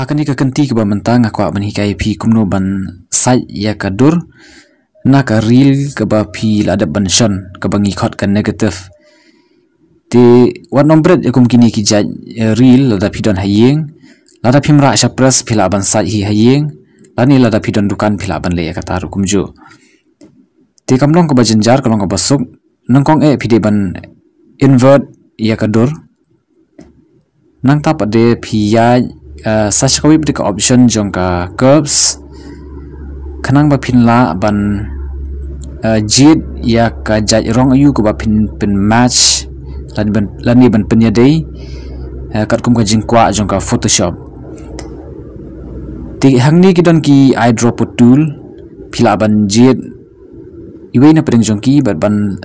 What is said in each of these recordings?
Hakani ka kenti ke ba mentang aku ban hikai pi kumno ban sai ya kadur na ka real ke ba pi la ban shon ke bangi khot kan negative ti wan nombret yakum kini ki jaj real la da pidon hayeng la da pimra sha press pila ban sai hi hayeng lani la da pidon dukan pila ban le ka taru kumjo ti kamlong ke ba jenjar kalong ke basuk nangkong pide ban invert ya kadur nang tap ade pi ya sashkawi beri option jongka curves kanang ba pinla ban jit ya ka jaj rong ayu ko ba pin match lani ban penyadai kat kum ka jingkwa jongka photoshop ti hangni kidon ki eyedropper tool pila ban jit iwe na pedeng jongki ban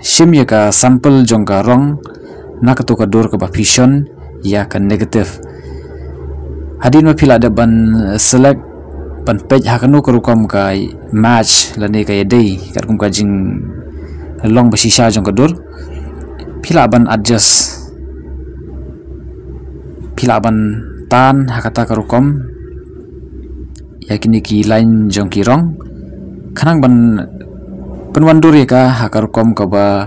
shim ya ka sample jongka rong na ka to ka dor ka ba vision ya ka negative hadin ma pila ada ban select ban page hakanu kerukom kai match lani kai day kat kum ka jing long basisha jong kadur pila ban adjust pila ban tan hakata kerukom yakini ki line jong ki rong kanang ban penwandur ya ka hakarukom ka ba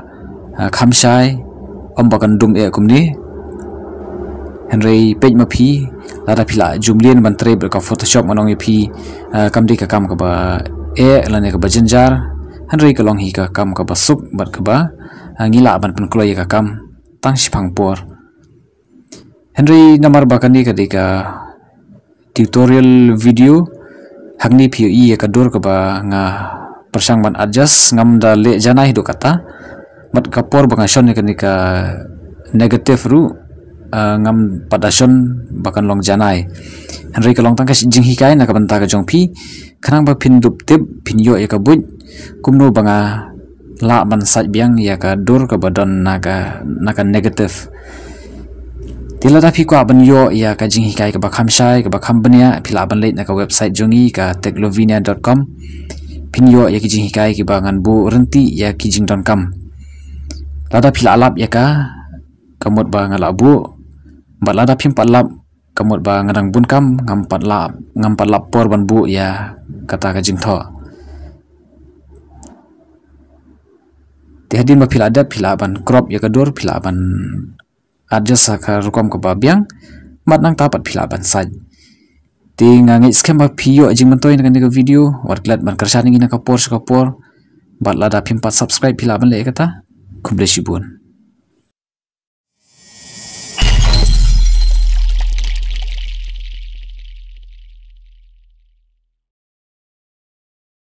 khamsai ombakan dum kumni Henry page ma pi lada pila jumlien ban tre ka photoshop manong pi kamdi ka kam ka ba lane ka ba jenjar Henry ka long hi ka kam ka ba suk bat ka ba ngila ban pen kloi ka kam tang sipang por Henry namar ba kani ka ka tutorial video hangni pi ka dor ka ba nga persang ban adjust ngam da le jana hidu kata mat ka por ba ngashon ni ka negative ru ngam padason bahkan long janai Henry ka long tangkas jing hikai na ka banta ka jong pi kanang ba pin dup tip pin yo ya ka buj kumno banga la ban sat biang ya ka dur ka badan naga negative tila da pi ko ban yo ya ka jing hikai ka ba khamsai ka ba khambania pila ban late na ka website jongi ka techlovinia.com pin yo ya ki jing hikai ki ba ngan bu renti ya ki jing.com lada pila alap ya ka kamut ba ngalabu bat lada pim patlap kamut ba ngadang bun kam ngam patlap por ban bu ya kata ka jing tho ti hadin ba pila ada pila ban crop ya kadur pila ban adjust ka rukom ka babiang mat nang tapat pila ban saj ti ngangi scam ba piyo jing mentoi dengan ka video war klat ban kersani ngina ka por bat lada pim pat subscribe pila ban le kata kumble shibun